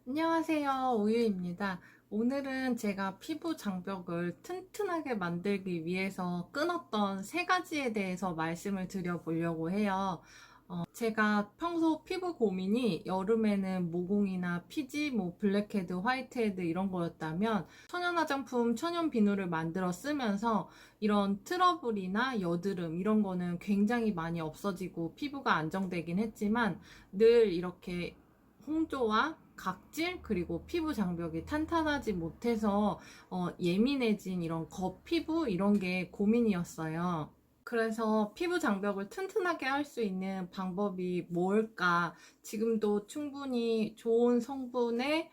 안녕하세요. 우유입니다. 오늘은 제가 피부 장벽을 튼튼하게 만들기 위해서 끊었던 세 가지에 대해서 말씀을 드려보려고 해요. 제가 평소 피부 고민이 여름에는 모공이나 피지, 블랙헤드, 화이트헤드 이런 거였다면 천연 화장품, 천연 비누를 만들어 쓰면서 이런 트러블이나 여드름 이런 거는 굉장히 많이 없어지고 피부가 안정되긴 했지만 늘 이렇게 홍조와 각질 그리고 피부 장벽이 탄탄하지 못해서 예민해진 이런 겉피부 이런 게 고민이었어요. 그래서 피부 장벽을 튼튼하게 할 수 있는 방법이 뭘까? 지금도 충분히 좋은 성분의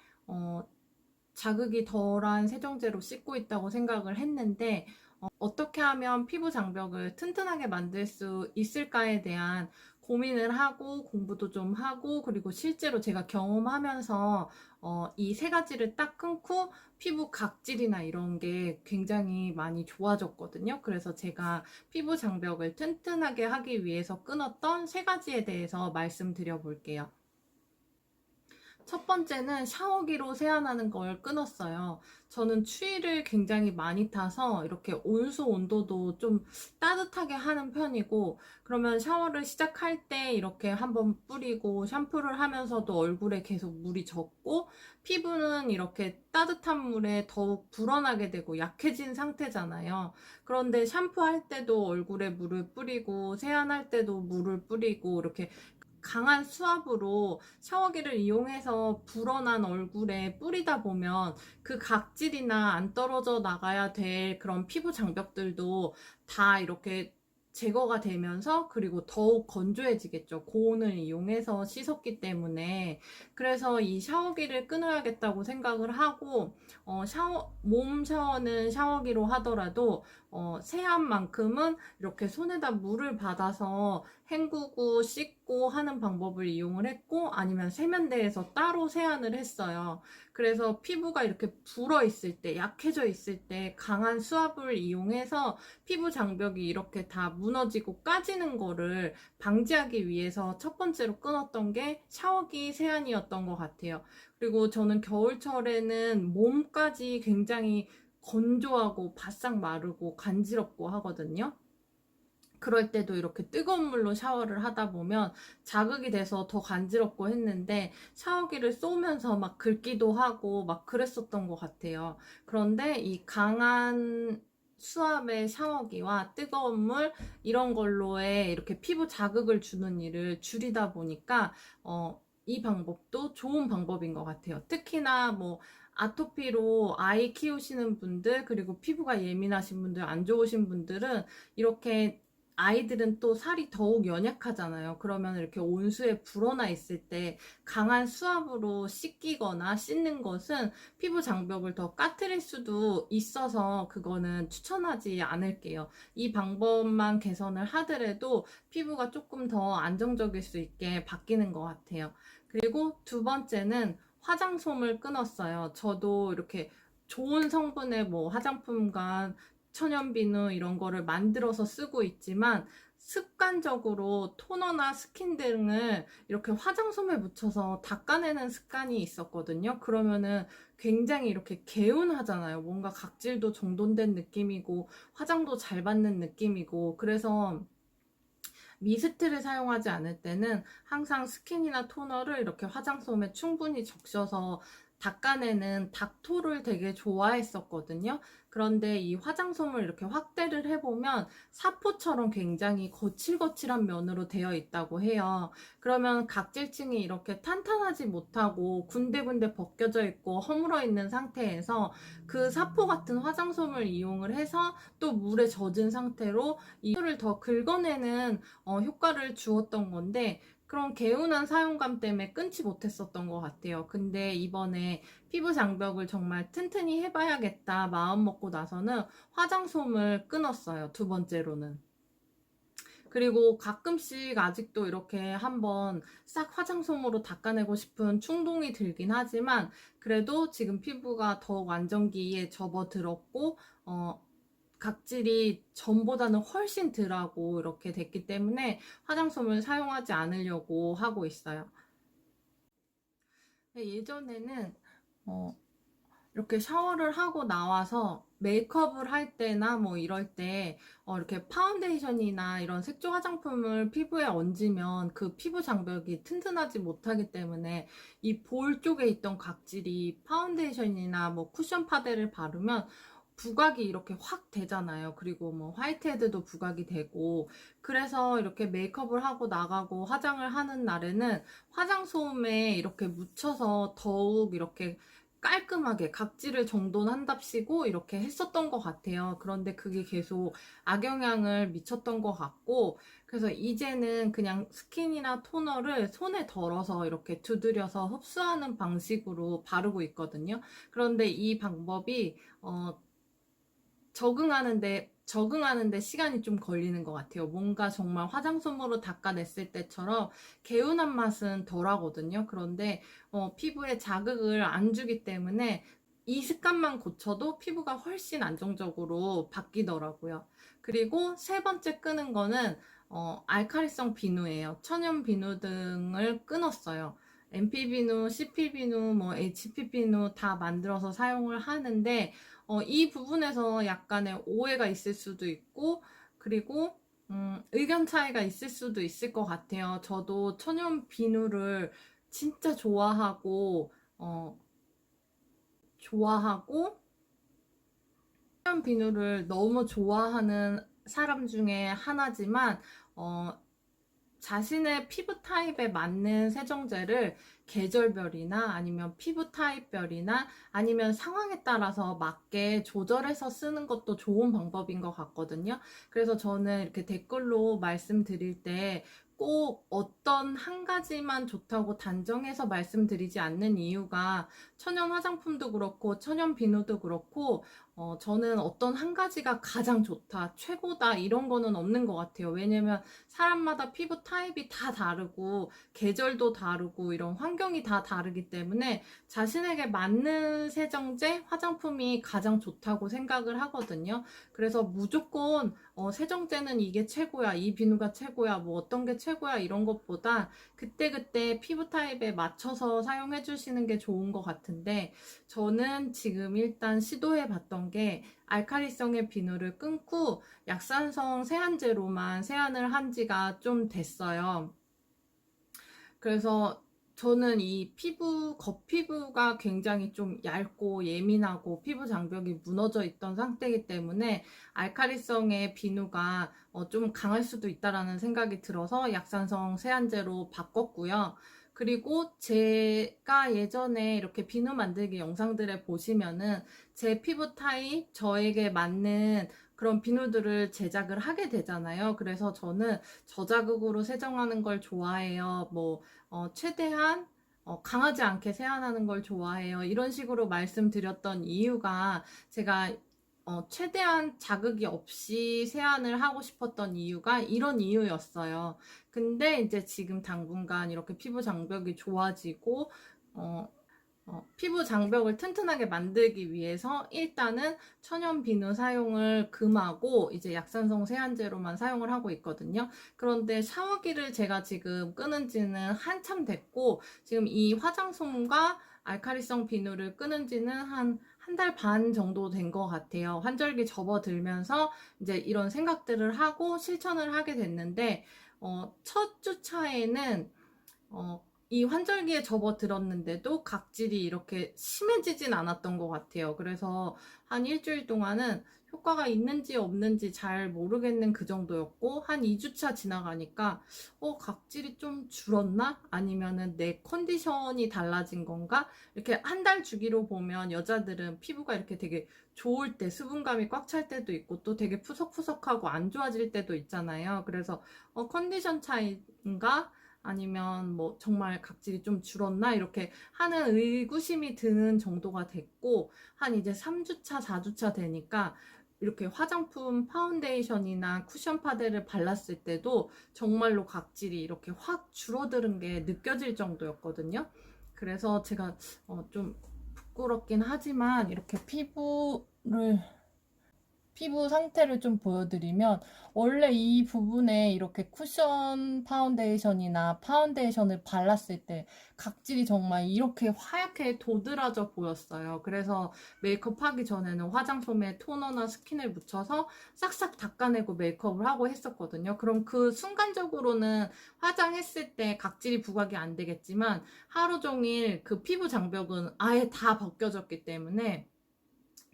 자극이 덜한 세정제로 씻고 있다고 생각을 했는데 어떻게 하면 피부 장벽을 튼튼하게 만들 수 있을까에 대한 고민을 하고 공부도 좀 하고 그리고 실제로 제가 경험하면서 이 세 가지를 딱 끊고 피부 각질이나 이런 게 굉장히 많이 좋아졌거든요. 그래서 제가 피부 장벽을 튼튼하게 하기 위해서 끊었던 세 가지에 대해서 말씀드려 볼게요. 첫 번째는 샤워기로 세안하는 걸 끊었어요. 저는 추위를 굉장히 많이 타서 이렇게 온수 온도도 좀 따뜻하게 하는 편이고, 그러면 샤워를 시작할 때 이렇게 한번 뿌리고 샴푸를 하면서도 얼굴에 계속 물이 젖고, 피부는 이렇게 따뜻한 물에 더욱 불어나게 되고 약해진 상태잖아요. 그런데 샴푸할 때도 얼굴에 물을 뿌리고, 세안할 때도 물을 뿌리고, 이렇게 강한 수압으로 샤워기를 이용해서 불어난 얼굴에 뿌리다 보면 그 각질이나 안 떨어져 나가야 될 그런 피부 장벽들도 다 이렇게 제거가 되면서 그리고 더욱 건조해지겠죠. 고온을 이용해서 씻었기 때문에. 그래서 이 샤워기를 끊어야겠다고 생각을 하고 몸 샤워는 샤워기로 하더라도 세안만큼은 이렇게 손에다 물을 받아서 헹구고 씻고 하는 방법을 이용을 했고 아니면 세면대에서 따로 세안을 했어요. 그래서 피부가 이렇게 불어 있을 때, 약해져 있을 때 강한 수압을 이용해서 피부 장벽이 이렇게 다 무너지고 까지는 거를 방지하기 위해서 첫 번째로 끊었던 게 샤워기 세안이었던 것 같아요. 그리고 저는 겨울철에는 몸까지 굉장히 건조하고 바싹 마르고 간지럽고 하거든요. 그럴 때도 이렇게 뜨거운 물로 샤워를 하다 보면 자극이 돼서 더 간지럽고 했는데 샤워기를 쏘면서 막 긁기도 하고 막 그랬었던 것 같아요. 그런데 이 강한 수압의 샤워기와 뜨거운 물 이런 걸로의 이렇게 피부 자극을 주는 일을 줄이다 보니까 이 방법도 좋은 방법인 것 같아요. 특히나 아토피로 아이 키우시는 분들 그리고 피부가 예민하신 분들 안 좋으신 분들은 이렇게 아이들은 또 살이 더욱 연약하잖아요. 그러면 이렇게 온수에 불어나 있을 때 강한 수압으로 씻기거나 씻는 것은 피부 장벽을 더 까트릴 수도 있어서 그거는 추천하지 않을게요. 이 방법만 개선을 하더라도 피부가 조금 더 안정적일 수 있게 바뀌는 것 같아요. 그리고 두 번째는 화장솜을 끊었어요. 저도 이렇게 좋은 성분의 화장품과 천연비누 이런 거를 만들어서 쓰고 있지만 습관적으로 토너나 스킨 등을 이렇게 화장솜에 묻혀서 닦아내는 습관이 있었거든요. 그러면은 굉장히 이렇게 개운하잖아요. 뭔가 각질도 정돈된 느낌이고 화장도 잘 받는 느낌이고 그래서 미스트를 사용하지 않을 때는 항상 스킨이나 토너를 이렇게 화장솜에 충분히 적셔서 닦아내는 닥토를 되게 좋아했었거든요. 그런데 이 화장솜을 이렇게 확대를 해보면 사포처럼 굉장히 거칠거칠한 면으로 되어 있다고 해요. 그러면 각질층이 이렇게 탄탄하지 못하고 군데군데 벗겨져 있고 허물어 있는 상태에서 그 사포 같은 화장솜을 이용을 해서 또 물에 젖은 상태로 이 물을 더 긁어내는 효과를 주었던 건데 그런 개운한 사용감 때문에 끊지 못했었던 것 같아요. 근데 이번에 피부 장벽을 정말 튼튼히 해봐야겠다 마음 먹고 나서는 화장솜을 끊었어요. 두 번째로는. 그리고 가끔씩 아직도 이렇게 한번 싹 화장솜으로 닦아내고 싶은 충동이 들긴 하지만 그래도 지금 피부가 더욱 안정기에 접어들었고 각질이 전보다는 훨씬 덜하고 이렇게 됐기 때문에 화장솜을 사용하지 않으려고 하고 있어요. 예전에는 어, 이렇게 샤워를 하고 나와서 메이크업을 할 때나 뭐 이럴 때 이렇게 파운데이션이나 이런 색조 화장품을 피부에 얹으면 그 피부 장벽이 튼튼하지 못하기 때문에 이 볼 쪽에 있던 각질이 파운데이션이나 뭐 쿠션 파데를 바르면 부각이 이렇게 확 되잖아요. 그리고 뭐 화이트헤드도 부각이 되고, 그래서 이렇게 메이크업을 하고 나가고 화장을 하는 날에는 화장솜에 이렇게 묻혀서 더욱 이렇게 깔끔하게 각질을 정돈한답시고 이렇게 했었던 것 같아요. 그런데 그게 계속 악영향을 미쳤던 것 같고, 그래서 이제는 그냥 스킨이나 토너를 손에 덜어서 이렇게 두드려서 흡수하는 방식으로 바르고 있거든요. 그런데 이 방법이 적응하는데 시간이 좀 걸리는 것 같아요. 뭔가 정말 화장솜으로 닦아냈을 때처럼 개운한 맛은 덜 하거든요. 그런데 피부에 자극을 안 주기 때문에 이 습관만 고쳐도 피부가 훨씬 안정적으로 바뀌더라고요. 그리고 세 번째 끄는 거는 알카리성 비누예요. 천연 비누 등을 끊었어요. MP 비누, CP 비누, 뭐 HP 비누 다 만들어서 사용을 하는데 이 부분에서 약간의 오해가 있을 수도 있고, 그리고, 의견 차이가 있을 수도 있을 것 같아요. 저도 천연 비누를 진짜 좋아하고, 천연 비누를 너무 좋아하는 사람 중에 하나지만, 어, 자신의 피부 타입에 맞는 세정제를 계절별이나 아니면 피부 타입별이나 아니면 상황에 따라서 맞게 조절해서 쓰는 것도 좋은 방법인 것 같거든요. 그래서 저는 이렇게 댓글로 말씀드릴 때 꼭 어떤 한 가지만 좋다고 단정해서 말씀드리지 않는 이유가 천연 화장품도 그렇고 천연 비누도 그렇고 저는 어떤 한 가지가 가장 좋다, 최고다 이런 거는 없는 것 같아요. 왜냐면 사람마다 피부 타입이 다 다르고 계절도 다르고 이런 환경이 다 다르기 때문에 자신에게 맞는 세정제, 화장품이 가장 좋다고 생각을 하거든요. 그래서 무조건 세정제는 이게 최고야, 이 비누가 최고야, 뭐 어떤 게 최고야 이런 것보다 그때그때 피부 타입에 맞춰서 사용해 주시는 게 좋은 것 같은데 저는 지금 일단 시도해 봤던 게 알칼리성의 비누를 끊고 약산성 세안제로만 세안을 한 지가 좀 됐어요. 그래서 저는 이 겉피부가 굉장히 좀 얇고 예민하고 피부 장벽이 무너져 있던 상태이기 때문에 알칼리성의 비누가 좀 강할 수도 있다라는 생각이 들어서 약산성 세안제로 바꿨고요. 그리고 제가 예전에 이렇게 비누 만들기 영상들을 보시면은 제 피부 타입, 저에게 맞는 그런 비누들을 제작을 하게 되잖아요. 그래서 저는 저자극으로 세정하는 걸 좋아해요. 뭐, 최대한 강하지 않게 세안하는 걸 좋아해요. 이런 식으로 말씀드렸던 이유가 제가 최대한 자극이 없이 세안을 하고 싶었던 이유가 이런 이유였어요. 근데 이제 지금 당분간 이렇게 피부 장벽이 좋아지고 어, 피부 장벽을 튼튼하게 만들기 위해서 일단은 천연 비누 사용을 금하고 이제 약산성 세안제로만 사용을 하고 있거든요. 그런데 샤워기를 제가 지금 끊은 지는 한참 됐고 지금 이 화장솜과 알칼리성 비누를 끊은 지는 한 달 반 정도 된 것 같아요. 환절기 접어들면서 이제 이런 생각들을 하고 실천을 하게 됐는데 첫 주차에는 이 환절기에 접어들었는데도 각질이 이렇게 심해지진 않았던 것 같아요. 그래서 한 일주일 동안은 효과가 있는지 없는지 잘 모르겠는 그 정도였고, 한 2주차 지나가니까, 각질이 좀 줄었나? 아니면은 내 컨디션이 달라진 건가? 이렇게 한 달 주기로 보면 여자들은 피부가 이렇게 되게 좋을 때, 수분감이 꽉 찰 때도 있고, 또 되게 푸석푸석하고 안 좋아질 때도 있잖아요. 그래서, 컨디션 차이인가? 아니면 뭐 정말 각질이 좀 줄었나 이렇게 하는 의구심이 드는 정도가 됐고 한 이제 3주차, 4주차 되니까 이렇게 화장품 파운데이션이나 쿠션 파데를 발랐을 때도 정말로 각질이 이렇게 확 줄어드는 게 느껴질 정도였거든요. 그래서 제가 좀 부끄럽긴 하지만 이렇게 피부 상태를 좀 보여드리면, 원래 이 부분에 이렇게 쿠션 파운데이션이나 파운데이션을 발랐을 때 각질이 정말 이렇게 하얗게 도드라져 보였어요. 그래서 메이크업 하기 전에는 화장솜에 토너나 스킨을 묻혀서 싹싹 닦아내고 메이크업을 하고 했었거든요. 그럼 그 순간적으로는 화장했을 때 각질이 부각이 안 되겠지만 하루 종일 그 피부 장벽은 아예 다 벗겨졌기 때문에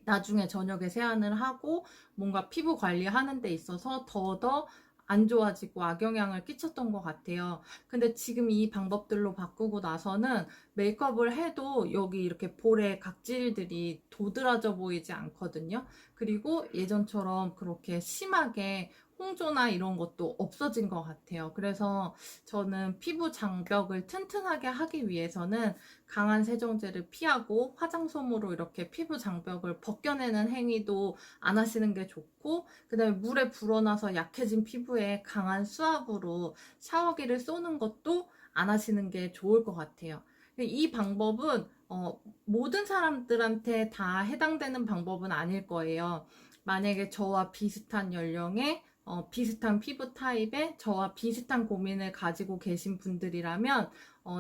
나중에 저녁에 세안을 하고 뭔가 피부 관리하는 데 있어서 더더 안 좋아지고 악영향을 끼쳤던 것 같아요. 근데 지금 이 방법들로 바꾸고 나서는 메이크업을 해도 여기 이렇게 볼에 각질들이 도드라져 보이지 않거든요. 그리고 예전처럼 그렇게 심하게 홍조나 이런 것도 없어진 것 같아요. 그래서 저는 피부 장벽을 튼튼하게 하기 위해서는 강한 세정제를 피하고 화장솜으로 이렇게 피부 장벽을 벗겨내는 행위도 안 하시는 게 좋고, 그 다음에 물에 불어나서 약해진 피부에 강한 수압으로 샤워기를 쏘는 것도 안 하시는 게 좋을 것 같아요. 이 방법은 모든 사람들한테 다 해당되는 방법은 아닐 거예요. 만약에 저와 비슷한 연령에 비슷한 피부 타입에 저와 비슷한 고민을 가지고 계신 분들이라면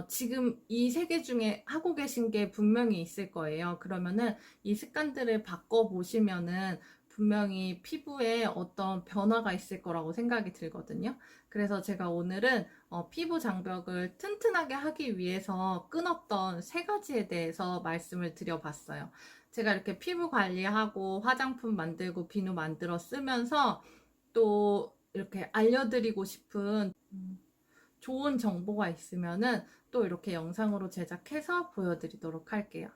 지금 이 세 개 중에 하고 계신 게 분명히 있을 거예요. 그러면은 이 습관들을 바꿔보시면은 분명히 피부에 어떤 변화가 있을 거라고 생각이 들거든요. 그래서 제가 오늘은 피부 장벽을 튼튼하게 하기 위해서 끊었던 세 가지에 대해서 말씀을 드려봤어요. 제가 이렇게 피부 관리하고 화장품 만들고 비누 만들어 쓰면서 또 이렇게 알려드리고 싶은 좋은 정보가 있으면은 또 이렇게 영상으로 제작해서 보여드리도록 할게요.